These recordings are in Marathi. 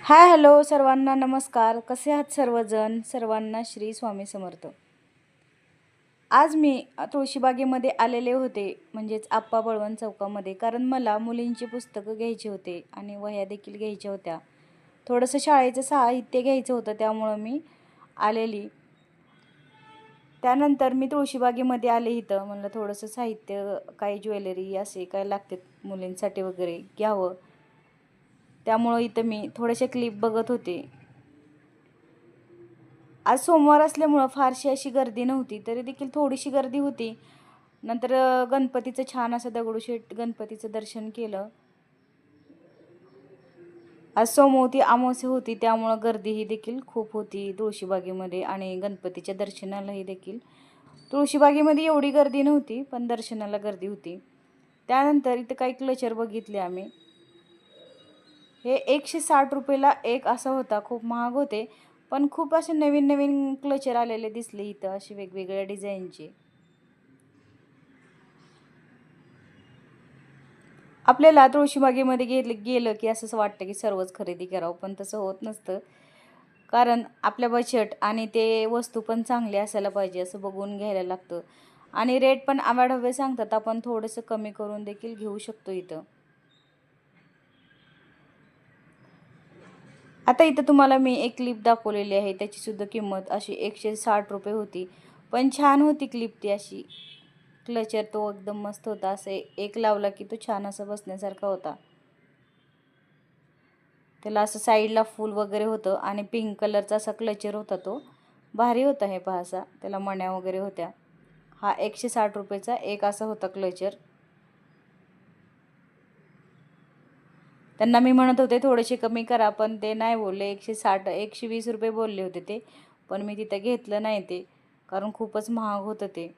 हाय हॅलो सर्वांना नमस्कार. कसे आहात सर्वजण? सर्वांना श्री स्वामी समर्थ. आज मी तुळशीबागेमध्ये आलेले होते, म्हणजेच आप्पा बळवंत चौकामध्ये, कारण मला मुलींची पुस्तकं घ्यायची होते आणि वह्या देखील घ्यायच्या होत्या. थोडंसं शाळेचं साहित्य घ्यायचं होतं, त्यामुळं मी आलेली. त्यानंतर मी तुळशीबागेमध्ये आले. इथं म्हणलं थोडंसं साहित्य, काही ज्वेलरी असे काय लागते मुलींसाठी वगैरे घ्यावं, त्यामुळं इथं मी थोडेसे क्लिप बघत होते. आज सोमवार असल्यामुळं फारशी अशी गर्दी नव्हती, तरी देखील थोडीशी गर्दी होती. नंतर गणपतीचं छान असं दगडूशेठ गणपतीचं दर्शन केलं. आज सोमवती अमावस्या होती, त्यामुळं गर्दीही देखील खूप होती तुळशीबागेमध्ये आणि गणपतीच्या दर्शनालाही देखील. तुळशीबागेमध्ये एवढी गर्दी नव्हती, पण दर्शनाला गर्दी होती. त्यानंतर इथं काही क्लचर बघितले आम्ही. हे 160 रुपयाला एक असा होता. खूप महाग होते, पण खूप असे नवीन नवीन क्लचर आलेले दिसले इथं, असे वेगवेगळ्या डिझाईनचे. आपल्याला तुळशीबागेमध्ये गेलं की असंच वाटतं की सर्वच खरेदी करावं, पण तसं होत नसतं. कारण आपल्या बजेट आणि ते वस्तू पण चांगली असायला पाहिजे, असं बघून घ्यायला लागतं. आणि रेट पण आवाढव्य सांगतात, आपण थोडंसं कमी करून देखील घेऊ शकतो इथं. आता इथं तुम्हाला मी एक क्लिप दाखवलेली आहे, त्याचीसुद्धा किंमत अशी 160 रुपये होती. पण छान होती क्लिप ती अशी. क्लचर तो एकदम मस्त होता. असे एक लावला की तो छान असा बसण्यासारखा होता. त्याला असं साईडला फूल वगैरे होतं आणि पिंक कलरचा असा क्लचर होता तो. भारी होता हे पहा असा. त्याला मण्या वगैरे होत्या. हा 160 रुपयेचा एक असा होता क्लचर. त्यांना मी म्हणत होते थोडेसे कमी करा, पण ते नाही बोलले. 160 120 रुपये बोलले होते ते. पण मी तिथं घेतलं नाही ते, कारण खूपच महाग होतं ते.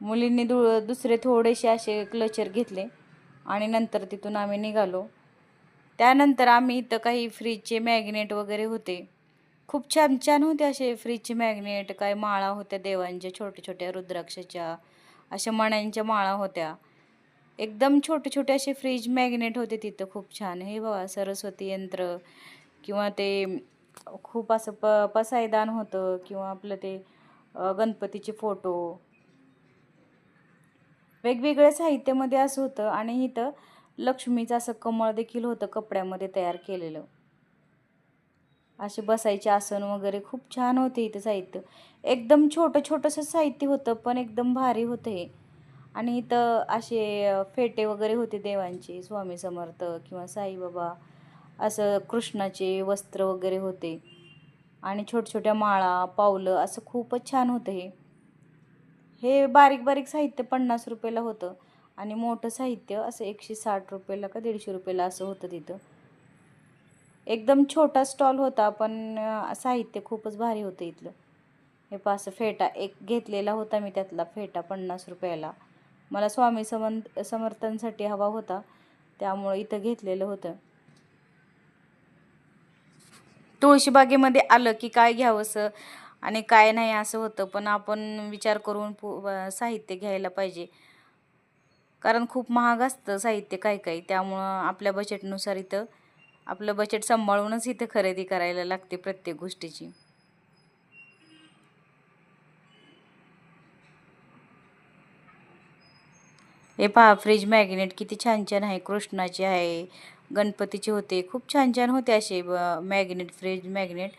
मुलींनी दुसरे थोडेसे असे क्लचर घेतले आणि नंतर तिथून आम्ही निघालो. त्यानंतर आम्ही इथं काही फ्रीजचे मॅग्नेट वगैरे होते. खूप छान छान होते असे फ्रीजचे मॅग्नेट. काय माळा होत्या देवांच्या छोट्या छोट्या रुद्राक्षाच्या, अशा मण्यांच्या माळा होत्या. एकदम छोटे छोटे असे फ्रीज मॅग्नेट होते तिथं, खूप छान. हे बघा सरस्वती यंत्र किंवा ते खूप असं पसायदान होतं, किंवा आपलं ते गणपतीचे फोटो, वेगवेगळ्या साहित्यामध्ये असं होतं. आणि इथं लक्ष्मीचं असं कमळ देखील होतं कपड्यामध्ये तयार केलेलं. असे बसायचे आसन वगैरे खूप छान होते इथं साहित्य. एकदम छोटं छोटंसं साहित्य होतं, पण एकदम भारी होतं हे. आणि इथं असे फेटे वगैरे होते देवांचे, स्वामी समर्थ किंवा साईबाबा, असं कृष्णाचे वस्त्र वगैरे होते. आणि छोट्या छोट्या माळा, पावलं, असं खूपच छान होतं हे. हे बारीक बारीक साहित्य 50 रुपयाला होतं आणि मोठं साहित्य असं 160 रुपयाला का 150 रुपयाला असं होतं तिथं. एकदम छोटा स्टॉल होता, पण साहित्य खूपच भारी होतं इथलं. हे पास फेटा एक घेतलेला होता मी, त्यातला फेटा 50 रुपयाला. मला स्वामी समर्थांसाठी हवा होता, त्यामुळं इथं घेतलेलं होतं. तुळशीबागेमध्ये आलं की काय घ्यावंसं आणि काय नाही असं होतं, पण आपण विचार करून साहित्य घ्यायला पाहिजे. कारण खूप महाग असतं साहित्य काही काही, त्यामुळं आपल्या बजेटनुसार इथं आपलं बजेट सांभाळूनच इथं खरेदी करायला लागते प्रत्येक गोष्टीची. हे पहा फ्रीज मॅग्नेट किती छान छान आहे. कृष्णाचे आहे, गणपतीचे होते, खूप छान छान होते असे मॅग्नेट, फ्रीज मॅग्नेट.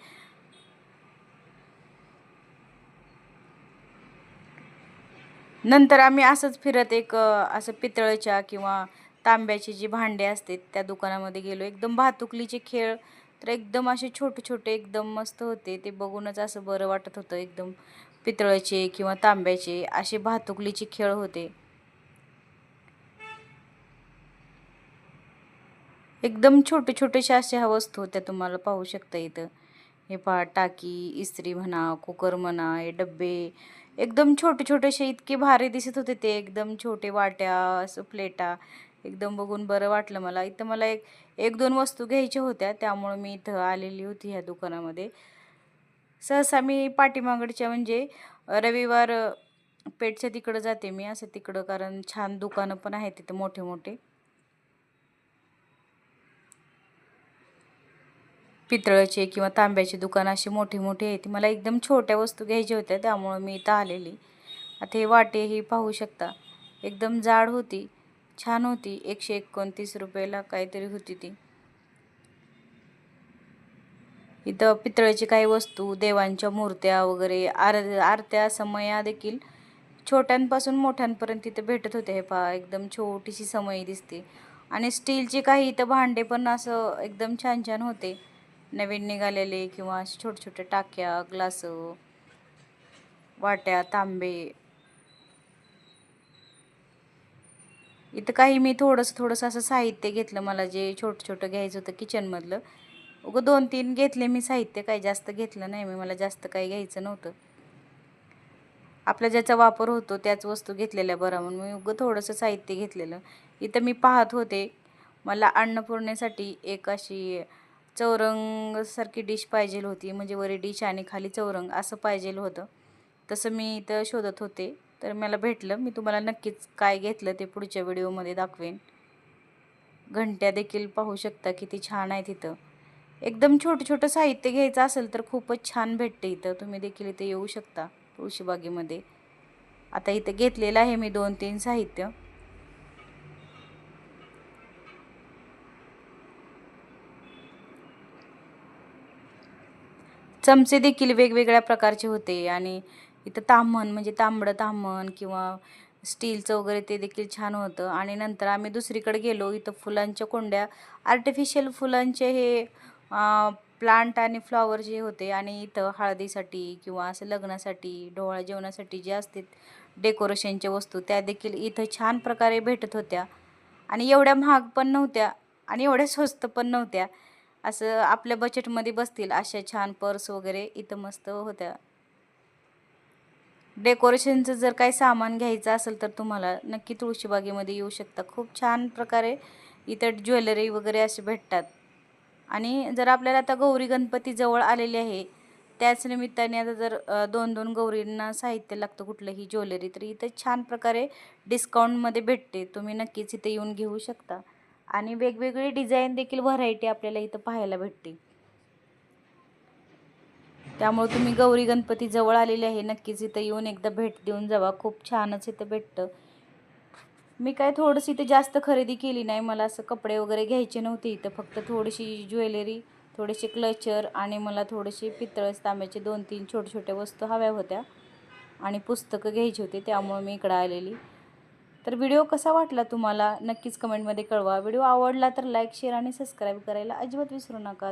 नंतर आम्ही असंच फिरत एक असं पितळेच्या किंवा तांब्याची जी भांडे असते त्या दुकानामध्ये गेलो. एकदम भातुकलीचे खेळ तर एकदम असे छोटे छोटे एकदम मस्त होते. ते बघूनच असं बरं वाटत होतं. एकदम पितळेचे किंवा तांब्याचे असे भातुकलीचे खेळ होते. एकदम छोटे छोटेशा अशा ह्या वस्तू होत्या, तुम्हाला पाहू शकता इथं. हे पहा, टाकी, इस्त्री म्हणा, कुकर म्हणा, हे डब्बे एकदम छोटे छोटेसे इतके भारी दिसत होते ते. एकदम छोटे वाट्या, असं प्लेटा, एकदम बघून बरं वाटलं मला. इथं मला एक दोन वस्तू घ्यायच्या होत्या, त्यामुळे मी इथं आलेली होती ह्या दुकानामध्ये. सहसा मी पाठीमागडच्या म्हणजे रविवार पेठच्या तिकडं जाते मी, असं तिकडं, कारण छान दुकानं पण आहेत तिथं मोठे मोठे. पितळाचे किंवा तांब्याचे दुकान असे मोठे मोठे आहेत. मला एकदम छोट्या वस्तू घ्यायच्या होत्या, त्यामुळं मी इथं आलेली. आता हे वाटे ही पाहू शकता, एकदम जाड होती, छान होती. 129 रुपयाला काहीतरी होती ती. इथं पितळेची काही वस्तू, देवांच्या मूर्त्या वगैरे, आरत्या, समया देखील छोट्यांपासून मोठ्यांपर्यंत इथं भेटत होते. हे पहा, एकदम छोटीशी समई दिसते. आणि स्टीलचे काही इथं भांडे पण असं एकदम छान छान होते, नवीन निघालेले, किंवा असे छोटे छोटे टाक्या, ग्लास, वाट्या, तांबे. इथं काही मी थोडंसं असं साहित्य घेतलं, मला जे छोटं छोटं घ्यायचं होतं किचनमधलं. उगं 2-3 घेतले मी साहित्य, काही जास्त घेतलं नाही मी, मला जास्त काही घ्यायचं नव्हतं. आपला ज्याचा वापर होतो त्याच वस्तू घेतलेल्या बरा, म्हणून मी उगं थोडंसं साहित्य घेतलेलं. इथं मी पाहत होते, मला अन्नपूर्णेसाठी एक अशी चौरंगसारखी डिश पाहिजे होती, म्हणजे वरी डिश आणि खाली चौरंग असं पाहिजे होतं. तसं मी इथं शोधत होते, तर मला भेटलं. मी तुम्हाला नक्कीच काय घेतलं ते पुढच्या व्हिडिओमध्ये दाखवेन. घंट्या देखील पाहू शकता किती छान आहे तिथं. एकदम छोटं छोटं साहित्य घ्यायचं असेल तर खूपच छान भेटते इथं. तुम्ही देखील इथे येऊ शकता तुळशीबागेमध्ये. आता इथं घेतलेलं आहे मी 2-3 साहित्य. चमचे देखील वेगवेगळ्या प्रकारचे होते, आणि इथं ताम्हण, म्हणजे तांबडं ताम्हण किंवा स्टीलचं वगैरे, ते देखील छान होतं. आणि नंतर आम्ही दुसरीकडे गेलो, इथं फुलांच्या कुंड्या, आर्टिफिशियल फुलांचे हे प्लांट आणि फ्लॉवर जे होते. आणि इथं हळदीसाठी किंवा असं लग्नासाठी, डोहाळे जेवणासाठी जे असते डेकोरेशनच्या वस्तू, त्या देखील इथं छान प्रकारे भेटत होत्या. आणि एवढ्या महाग पण नव्हत्या आणि एवढ्या स्वस्त पण नव्हत्या. असं आपल्या बजेटमध्ये बसतील अशा छान पर्स वगैरे इथं मस्त होत्या. डेकोरेशनचं जर काही सामान घ्यायचं असेल तर तुम्हाला नक्की तुळशीबागेमध्ये येऊ शकता. खूप छान प्रकारे इथं ज्वेलरी वगैरे असे भेटतात. आणि जर आपल्याला आता गौरी गणपती जवळ आलेले आहे, त्याच निमित्ताने आता जर 2-2 गौरींना साहित्य लागतं कुठलंही ज्वेलरी, तर इथं छान प्रकारे डिस्काउंटमध्ये भेटते. तुम्ही नक्कीच इथे येऊन घेऊ शकता. आणि वेगवेगळी डिझाईन देखील, व्हरायटी आपल्याला इथं पाहायला भेटते. त्यामुळे तुम्ही गौरी गणपती जवळ आलेले आहे, नक्कीच इथं येऊन एकदा भेट देऊन जावा. खूप छानच इथं भेटतं. मी काय थोडंसं इथे जास्त खरेदी केली नाही. मला असं कपडे वगैरे घ्यायचे नव्हते इथं, फक्त थोडीशी ज्वेलरी, थोडेसे क्लचर, आणि मला थोडेसे पितळ तांब्याचे 2-3 छोट्या छोट्या वस्तू हव्या होत्या, आणि पुस्तकं घ्यायची होती, त्यामुळे मी इकडं आलेली. तर व्हिडिओ कसा वाटला तुम्हाला नक्कीच कमेंटमध्ये कळवा. व्हिडिओ आवडला तर लाईक, शेअर आणि सबस्क्राईब करायला अजिबात विसरू नका.